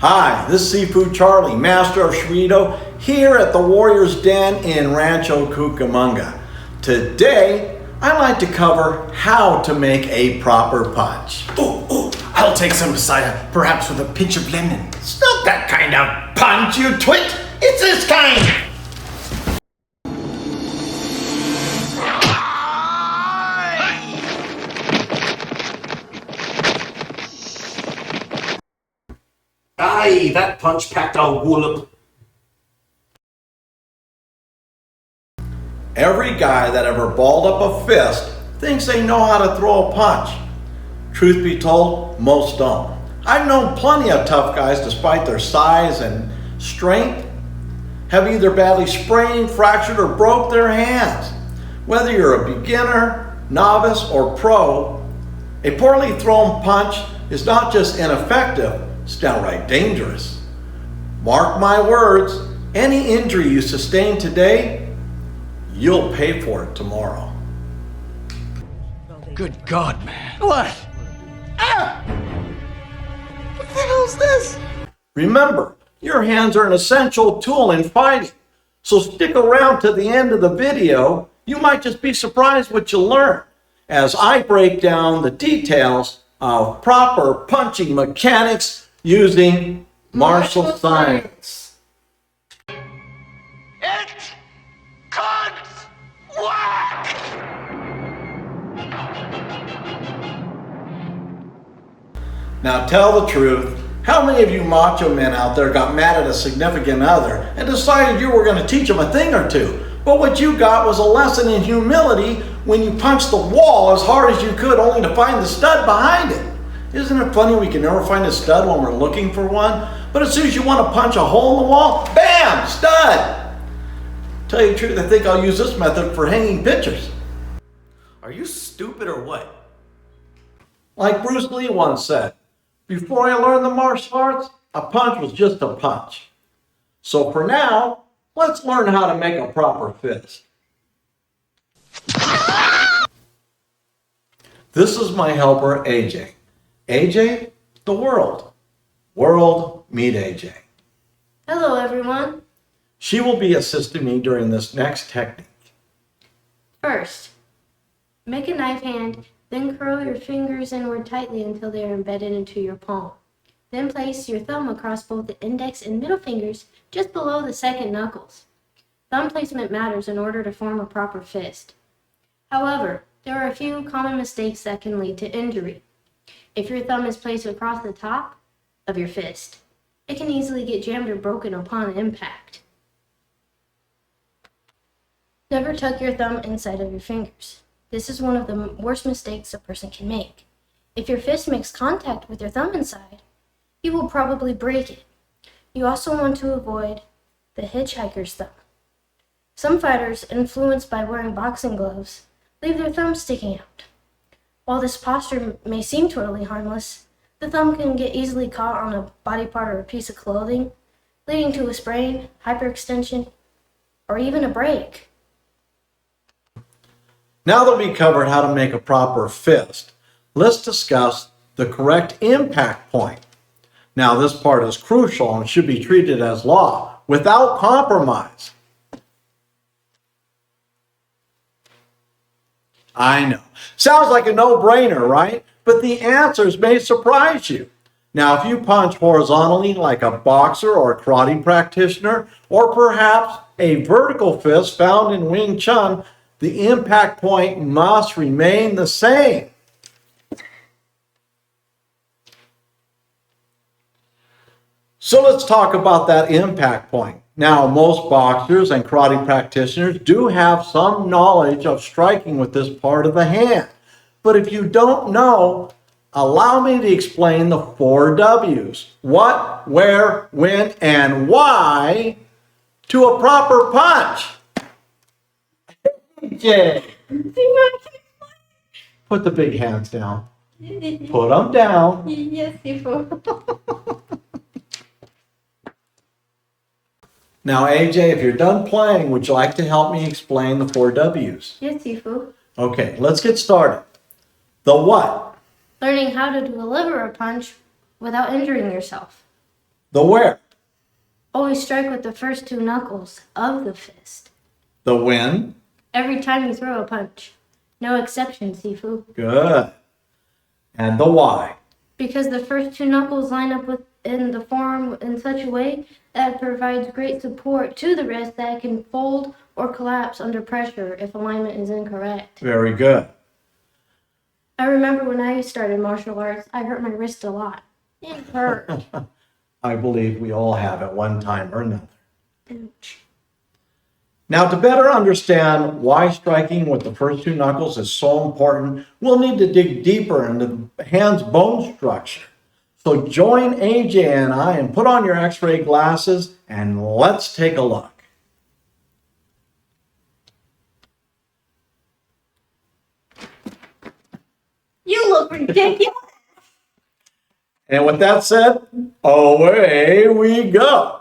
Hi, this is Seafood Charlie, Master of Chorito, here at the Warrior's Den in Rancho Cucamonga. Today, I'd like to cover how to make a proper punch. Ooh, I'll take some Messiah, perhaps with a pinch of lemon. It's not that kind of punch, you twit. It's this kind. Aye, that punch packed a wallop. Every guy that ever balled up a fist thinks they know how to throw a punch. Truth be told, most don't. I've known plenty of tough guys, despite their size and strength, have either badly sprained, fractured, or broke their hands. Whether you're a beginner, novice, or pro, a poorly thrown punch is not just ineffective, it's downright dangerous. Mark my words, any injury you sustain today, you'll pay for it tomorrow. Good God, man. What? Ah! What the hell's this? Remember, your hands are an essential tool in fighting. So stick around to the end of the video. You might just be surprised what you learn as I break down the details of proper punching mechanics using martial science. It can't work! Now tell the truth, how many of you macho men out there got mad at a significant other and decided you were going to teach them a thing or two? But what you got was a lesson in humility when you punched the wall as hard as you could only to find the stud behind it. Isn't it funny we can never find a stud when we're looking for one? But as soon as you want to punch a hole in the wall, bam, stud! Tell you the truth, I think I'll use this method for hanging pictures. Are you stupid or what? Like Bruce Lee once said, before I learned the martial arts, a punch was just a punch. So for now, let's learn how to make a proper fist. This is my helper, AJ. AJ, the world. World, meet AJ. Hello, everyone. She will be assisting me during this next technique. First, make a knife hand, then curl your fingers inward tightly until they are embedded into your palm. Then place your thumb across both the index and middle fingers just below the second knuckles. Thumb placement matters in order to form a proper fist. However, there are a few common mistakes that can lead to injury. If your thumb is placed across the top of your fist, it can easily get jammed or broken upon impact. Never tuck your thumb inside of your fingers. This is one of the worst mistakes a person can make. If your fist makes contact with your thumb inside, you will probably break it. You also want to avoid the hitchhiker's thumb. Some fighters, influenced by wearing boxing gloves, leave their thumb sticking out. While this posture may seem totally harmless, the thumb can get easily caught on a body part or a piece of clothing, leading to a sprain, hyperextension, or even a break. Now that we covered how to make a proper fist, let's discuss the correct impact point. Now this part is crucial and should be treated as law, without compromise. I know. Sounds like a no-brainer, right? But the answers may surprise you. Now, if you punch horizontally like a boxer or a karate practitioner, or perhaps a vertical fist found in Wing Chun, the impact point must remain the same. So let's talk about that impact point. Now, most boxers and karate practitioners do have some knowledge of striking with this part of the hand. But if you don't know, allow me to explain the 4 W's. What, where, when, and why to a proper punch. AJ, put the big hands down. Put them down. Yes, Sifu. Now, AJ, if you're done playing, would you like to help me explain the 4 W's? Yes, Sifu. Okay, let's get started. The what? Learning how to deliver a punch without injuring yourself. The where? Always strike with the first two knuckles of the fist. The when? Every time you throw a punch. No exception, Sifu. Good. And the why? Because the first two knuckles line up within the forearm in such a way that it provides great support to the wrist that it can fold or collapse under pressure if alignment is incorrect. Very good. I remember when I started martial arts, I hurt my wrist a lot. It hurt. I believe we all have at one time or another. Ouch. Now, to better understand why striking with the first two knuckles is so important, we'll need to dig deeper into the hand's bone structure. So join AJ and I and put on your x-ray glasses and let's take a look. You look ridiculous. And with that said, away we go.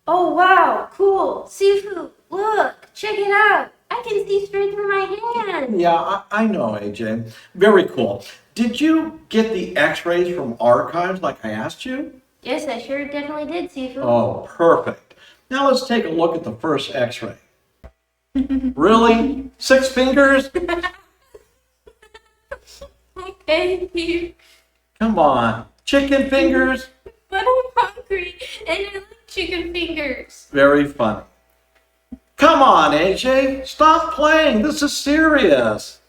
Oh wow, cool. Sifu, look, check it out. I can see straight through my hand. Yeah, I know, AJ. Very cool. Did you get the x-rays from archives like I asked you? Yes, I sure definitely did, Sifu. Oh, perfect. Now let's take a look at the first x-ray. Really? 6 fingers? Okay, here. Come on. Chicken fingers? But I'm hungry and I like chicken fingers. Very funny. Come on, AJ. Stop playing. This is serious.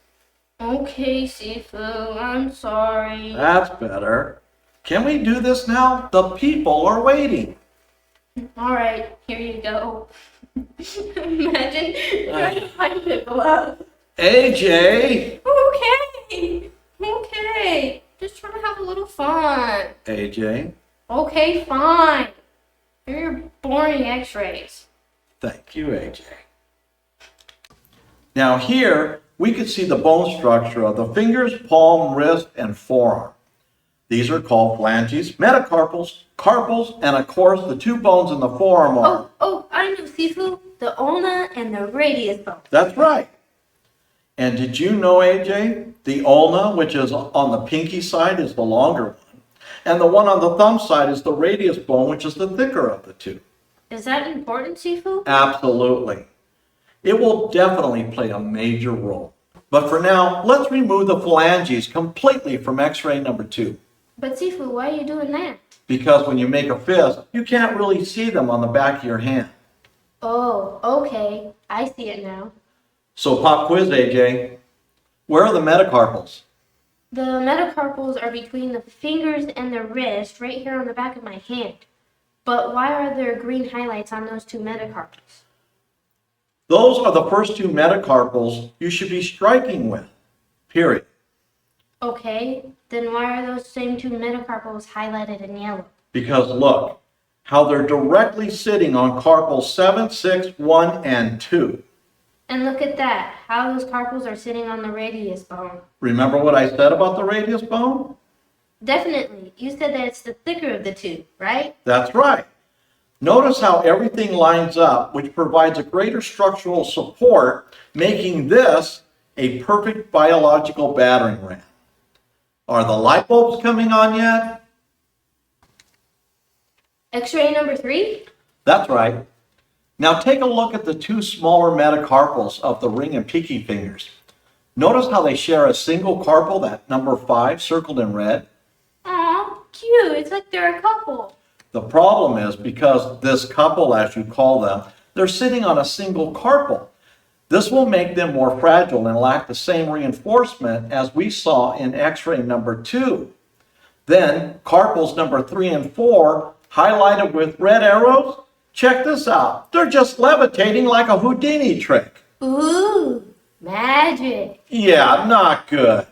Okay, Sifu, I'm sorry. That's better. Can we do this now? The people are waiting. All right, here you go. Imagine trying to find the glove. AJ! Okay. Just trying to have a little fun. AJ, Okay, fine. Here are your boring x-rays. thank you, AJ. Now here, we can see the bone structure of the fingers, palm, wrist, and forearm. These are called phalanges, metacarpals, carpals, and of course the two bones in the forearm are... Oh, I know, Sifu. The ulna and the radius bone. That's right. And did you know, AJ, the ulna, which is on the pinky side, is the longer one, and the one on the thumb side is the radius bone, which is the thicker of the two. Is that important, Sifu? Absolutely. It will definitely play a major role. But for now, let's remove the phalanges completely from x-ray number 2. But Sifu, why are you doing that? Because when you make a fist, you can't really see them on the back of your hand. Oh, okay. I see it now. So pop quiz, AJ. Where are the metacarpals? The metacarpals are between the fingers and the wrist, right here on the back of my hand. But why are there green highlights on those two metacarpals? Those are the first two metacarpals you should be striking with, period. Okay, then why are those same two metacarpals highlighted in yellow? Because look, how they're directly sitting on carpals 7, 6, 1, and 2. And look at that, how those carpals are sitting on the radius bone. Remember what I said about the radius bone? Definitely, you said that it's the thicker of the two, right? That's right. Notice how everything lines up, which provides a greater structural support, making this a perfect biological battering ram. Are the light bulbs coming on yet? X-ray number 3? That's right. Now take a look at the two smaller metacarpals of the ring and pinky fingers. Notice how they share a single carpal, that number 5 circled in red? Aw, cute, it's like they're a couple. The problem is because this couple, as you call them, they're sitting on a single carpal. This will make them more fragile and lack the same reinforcement as we saw in x-ray number 2. Then carpals number 3 and 4, highlighted with red arrows, check this out. They're just levitating like a Houdini trick. Ooh, magic. Yeah, not good.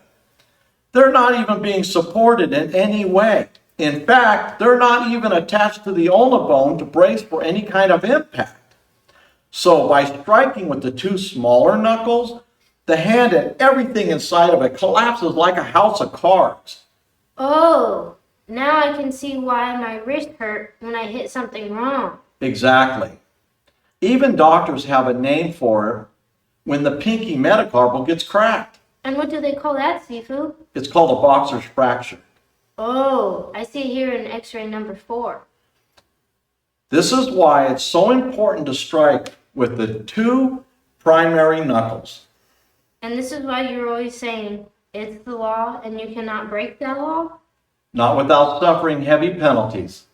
They're not even being supported in any way. In fact, they're not even attached to the ulna bone to brace for any kind of impact. So by striking with the two smaller knuckles, the hand and everything inside of it collapses like a house of cards. Oh, now I can see why my wrist hurt when I hit something wrong. Exactly. Even doctors have a name for it when the pinky metacarpal gets cracked. And what do they call that, Sifu? It's called a boxer's fracture. Oh, I see here in X-ray number 4. This is why it's so important to strike with the 2 primary knuckles. And this is why you're always saying, it's the law and you cannot break that law? Not without suffering heavy penalties.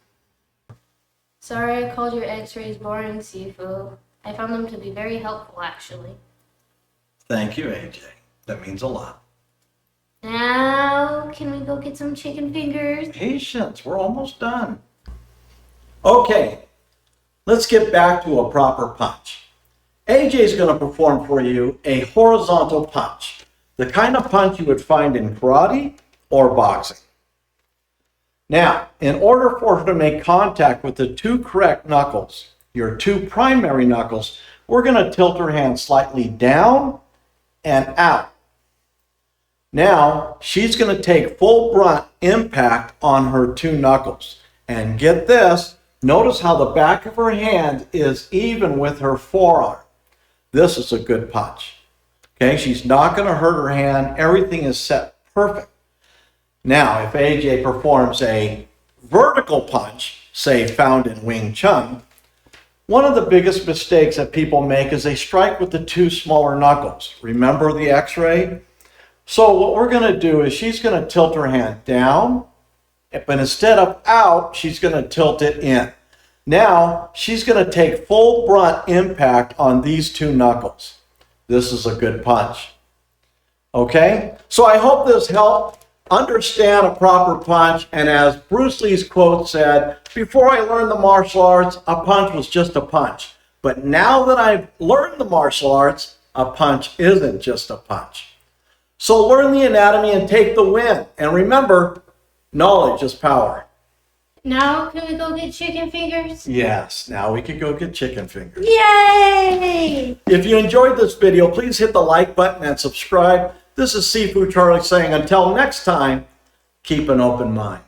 Sorry I called your X-rays boring, Sifu. I found them to be very helpful, actually. Thank you, AJ. That means a lot. Now, can we go get some chicken fingers? Patience, we're almost done. Okay, let's get back to a proper punch. AJ is going to perform for you a horizontal punch, the kind of punch you would find in karate or boxing. Now, in order for her to make contact with the 2 correct knuckles, your 2 primary knuckles, we're going to tilt her hand slightly down and out. Now, she's going to take full brunt impact on her 2 knuckles. And get this, notice how the back of her hand is even with her forearm. This is a good punch. Okay, she's not going to hurt her hand. Everything is set perfect. Now, if AJ performs a vertical punch, say found in Wing Chun, one of the biggest mistakes that people make is they strike with the 2 smaller knuckles. Remember the X-ray? So what we're going to do is she's going to tilt her hand down, but instead of out, she's going to tilt it in. Now, she's going to take full brunt impact on these 2 knuckles. This is a good punch. Okay? So I hope this helped understand a proper punch, and as Bruce Lee's quote said, before I learned the martial arts, a punch was just a punch. But now that I've learned the martial arts, a punch isn't just a punch. So learn the anatomy and take the win. And remember, knowledge is power. Now, can we go get chicken fingers? Yes, now we can go get chicken fingers. Yay! If you enjoyed this video, please hit the like button and subscribe. This is Sifu Charlie saying until next time, keep an open mind.